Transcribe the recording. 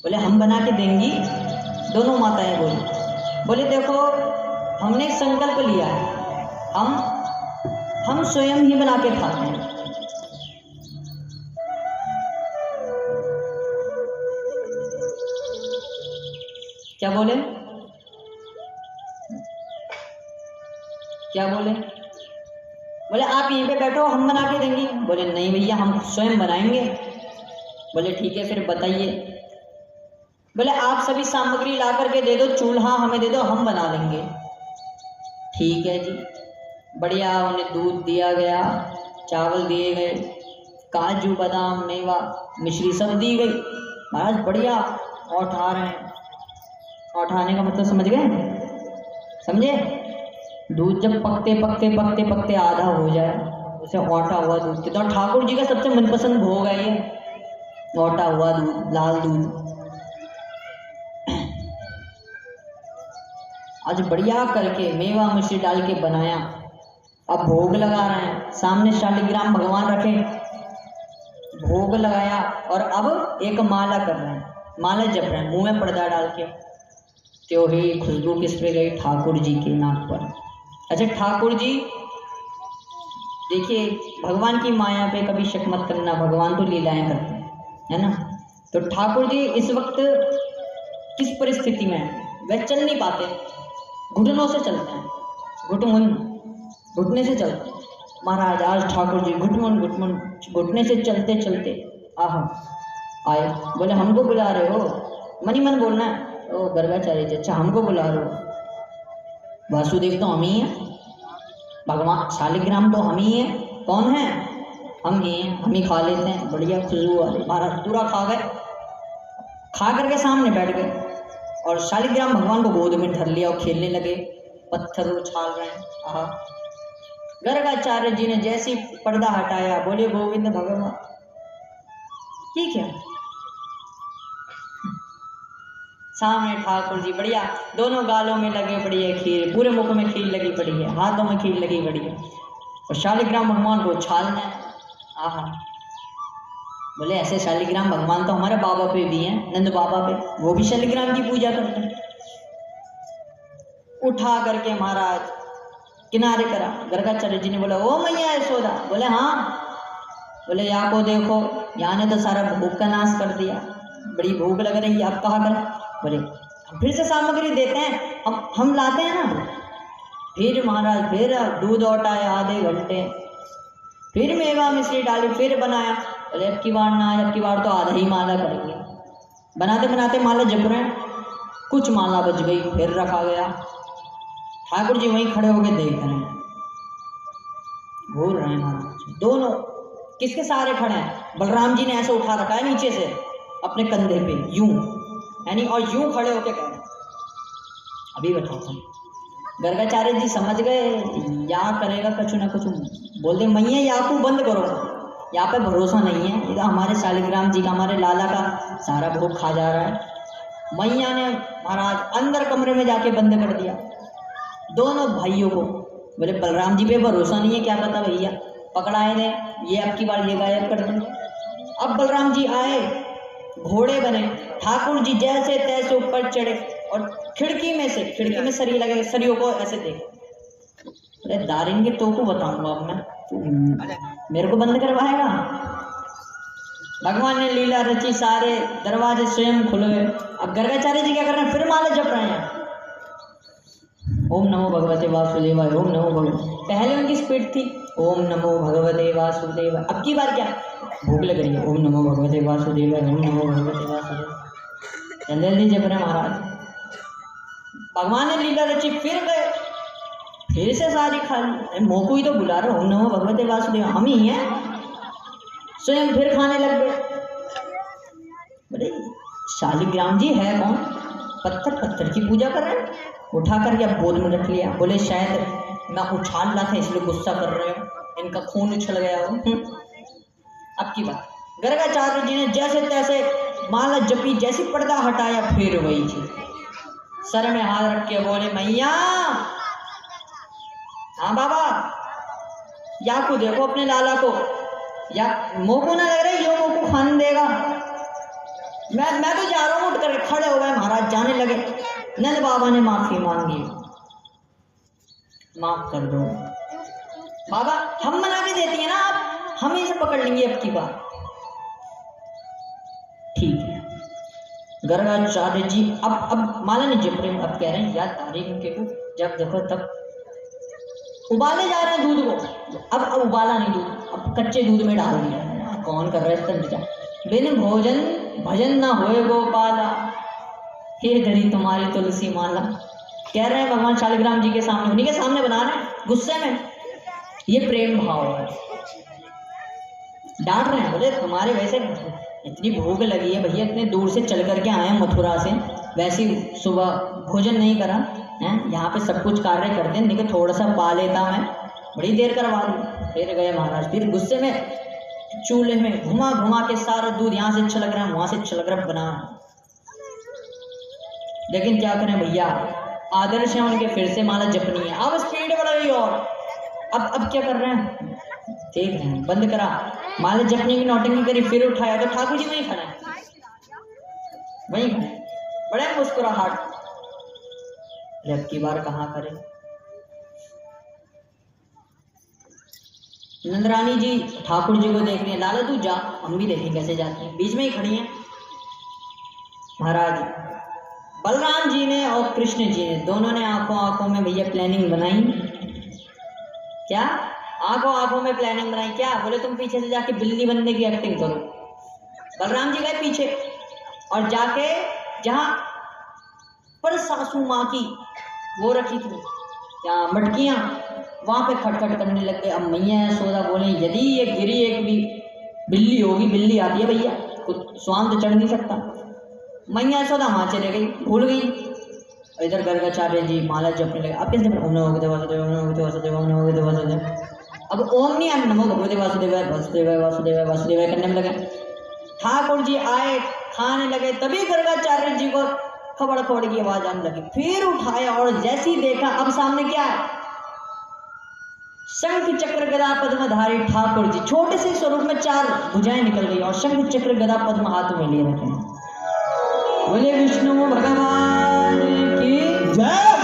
बोले हम बना के देंगी। दोनों माताएं बोले देखो हमने संकल्प लिया है, हम स्वयं ही बना के खाते हैं। क्या बोले? बोले आप यहीं पे बैठो, हम बना के देंगी। बोले नहीं भैया, हम स्वयं बनाएंगे। बोले ठीक है, फिर बताइए। बोले आप सभी सामग्री ला करके दे दो, चूल्हा हमें दे दो, हम बना लेंगे। ठीक है जी, बढ़िया। उन्हें दूध दिया गया, चावल दिए गए, काजू बादाम मेवा मिश्री सब दी गई। महाराज बढ़िया औठा रहे हैं। औठाने का मतलब समझ गए? समझे? दूध जब पकते पकते पकते पकते आधा हो जाए, उसे औटा हुआ दूध। तो ठाकुर जी का सबसे मनपसंद भोग है ये, औटा हुआ दूध, लाल दूध। आज बढ़िया करके मेवा मिश्री डाल के बनाया। अब भोग लगा रहे हैं, सामने शालिग्राम भगवान रखे, भोग लगाया और अब एक माला कर रहे हैं, माला जप रहे हैं, मुंह में पर्दा डाल के। त्यो ही खुशबू किस पे गई? ठाकुर जी के नाक पर। अच्छा, ठाकुर जी देखिए, भगवान की माया पे कभी शक मत करना, भगवान तो लीलाएं करते हैं, है ना। तो ठाकुर जी इस वक्त किस परिस्थिति में है? वह चल नहीं पाते, घुटनों से चलते हैं, घुटने से चलते हैं। महाराज आज ठाकुर जी घुटने से चलते चलते आए। बोले हमको बुला रहे हो? मन ही मन बोलना है। ओ गर्गाचार्य जी, अच्छा हमको बुला रहे हो? वासुदेव तो हम ही हैं, भगवान शालिग्राम तो हम ही हैं। कौन है? हम ही हैं, हम ही खा लेते हैं, बढ़िया खुशबू वाले। महाराज पूरा खा गए, खा करके सामने बैठ गए और शालिग्राम भगवान को गोद में धर लिया और खेलने लगे, पत्थर उछाल रहे हैं। गर्गाचार्य जी ने जैसे पर्दा हटाया, बोले गोविंद भगवान। ठीक है, सामने ठाकुर जी बढ़िया, दोनों गालों में लगे पड़ी है खीर, पूरे मुख में खीर लगी पड़ी है, हाथों में खीर लगी पड़ी है और शालिग्राम भगवान को उछालना है। बोले ऐसे शालिग्राम भगवान तो हमारे बाबा पे भी हैं, नंद बाबा पे, वो भी शालिग्राम की पूजा करते हैं। उठा करके महाराज किनारे करा। गर्गाचार्य जी ने बोला ओ मैया यशोदा। बोले हाँ। बोले यहाँ को देखो, यहाँ ने तो सारा भूख का नाश कर दिया, बड़ी भूख लग रही है, अब कहा कर। बोले फिर से सामग्री देते हैं, हम लाते हैं ना। फिर महाराज फिर दूध औटाया आधे घंटे, फिर मेवा मिश्री डाली, फिर बनाया। बोले अब की बार ना, अब की बार तो आधा ही माला करेंगे। बनाते बनाते माला जप रहे हैं, कुछ माला बच गई, फिर रखा गया। ठाकुर जी वहीं खड़े होकर देख रहे हैं, घूर रहे हैं महाराज। दोनों किसके सहारे खड़े हैं? बलराम जी ने ऐसे उठा रखा है नीचे से अपने कंधे पे, यूं यानी, और यूं खड़े होके कह रहे हैं। अभी बताओ, गर्गाचार्य जी समझ गए या करेगा कुछ ना कुछ, बोल दे मैया यहाँ को बंद करो, यहाँ पे भरोसा नहीं है, ये तो हमारे शालिग्राम जी का, हमारे लाला का सारा भोग खा जा रहा है। मैया ने महाराज अंदर कमरे में जाके बंद कर दिया दोनों भाइयों को। बोले बलराम जी पे भरोसा नहीं है, क्या पता भैया पकड़ाए ने, ये अब की बार ये गायब कर देंगे। अब बलराम जी आए, घोड़े बने, ठाकुर जी जैसे तैसे ऊपर चढ़े और खिड़की में सरी लगे, सरियों को ऐसे देखे। अरे दारिन के तो को बताऊंगा अब मैं, मेरे को बंद करवाएगा? भगवान ने लीला रची, सारे दरवाजे स्वयं खुल गए। अब गर्गाचार्य जी क्या कर रहे हैं? फिर माला जप रहे हैं, ओम नमो भगवते वासुदेवाय, ओम नमो भगवते। पहले उनकी स्पीड थी ओम नमो भगवते वासुदेवाय, अब की बार क्या? भूख लग रही है, ओम नमो भगवते वासुदेवाय, ओम नमो भगवते वासुदेवाय। जल्दी जल्दी जप रहे महाराज। भगवान ने लीला रची, फिर गए, फिर से सारी खाली, मोको ही तो बुला रहे, ओम नमो भगवते वासुदेवाय, हम ही हैं। स्वयं फिर खाने लग गए। बोले शालिग्राम जी है कौन? पत्थर की पूजा कर रहे हैं। उठा करके अब गोद में रख लिया। बोले शायद मैं उछाल रहा था इसलिए गुस्सा कर रहे हो, इनका खून उछल गया हो। अब की बात, गर्गाचार्य जी ने जैसे तैसे माला जपी, जैसी पर्दा हटाया फिर वही थी, सर में हाथ रख के बोले मैया। हाँ बाबा, या को देखो अपने लाला को, या मोको ना लग रहा है यो मोको खाने देगा, मैं तो जा रहा हूँ उठ खड़े हो गए महाराज, जाने लगे। नंद बाबा ने माफी मांगी, माफ कर दो बाबा, हम मना के देती है ना, आप हम ही से पकड़ लेंगे अब की बात। ठीक है। गर्गाचार्य जी अब माला नहीं जप रहे, अब कह रहे हैं याद तारीख के को, जब देखो तब उबाले जा रहे हैं दूध को। अब उबाला नहीं दूध, अब कच्चे दूध में डाल दिया। कौन कर रहा है इसका? बिन भोजन भजन ना होए गोपाला, हे धरी तुम्हारी तुलसी माला। कह रहे हैं भगवान शालिग्राम जी के सामने, उन्हीं के सामने बना रहे हैं गुस्से में। ये प्रेम भाव है। डांट रहे हैं, बोले तुम्हारे वैसे इतनी भूख लगी है भैया, इतने दूर से चल करके आए हैं मथुरा से, वैसे सुबह भोजन नहीं करा है, यहाँ पे सब कुछ कार्य करते हैं, लेकिन थोड़ा सा पा लेता मैं, बड़ी देर करवा दी। फिर गए महाराज, फिर गुस्से में चूल्हे में घुमा घुमा के सारा दूध यहाँ से छलक रहा है, वहां से छलक रहा बना। लेकिन क्या करें भैया, आदर्श है उनके, फिर से माला जपनी है। अब स्पीड बढ़ गई और अब क्या कर रहे हैं, देख रहे हैं, बंद करा, माला जपने की नौटंकी करी, फिर उठाया तो ठाकुर जी वहीं खड़े हैं, वहीं खड़े, बड़े मुस्कुराहट। अब की बार कहाँ करे। नंदरानी जी ठाकुर जी को देख रही है, लाला तू जा, हम भी देखें कैसे जाती हैं, बीच में ही खड़ी हैं। महाराज बलराम जी ने और कृष्ण जी ने, दोनों ने आंखों आंखों में भैया प्लानिंग बनाई। क्या आंखों आंखों में प्लानिंग बनाई? क्या बोले तुम पीछे से जाके बिल्ली बनने की एक्टिंग करो। बलराम जी गए पीछे और जाके जहां पर सासू माँ की वो रखी थी क्या मटकियां, वहां पे खटखट करने लग गए। अब मैया यशोदा बोले यदि ये गिरी एक भी बिल्ली होगी, बिल्ली आती है भैया, कुछ स्वान तो चढ़ नहीं सकता। मैया यशोदा वहां चले गई, भूल गई। इधर गर्गाचार्य जी माला जपने लगे। अब कैसे ओम नमो भगवते वासुदेव, ओम नमो भगवते वासुदेव, ओम नमो भगवते वासुदेव। अब ओम नहीं, अब नमो भगवते वासुदेवाय वासुदेवाय वासुदेवाय वासुदेवाय करने में लगे। ठाकुर जी आए, खाने लगे, तभी गर्गाचार्य जी को खबड़ खबड़ की आवाज आने लगी। फिर उठाया और जैसे ही देखा, अब सामने क्या है, शंख चक्र गदा पद्मधारी ठाकुर जी, छोटे से स्वरूप में 4 भुजाएं निकल गई और शंख चक्र गदा पद्म हाथ में लिए रखे। बोले विष्णु भगवान की जय।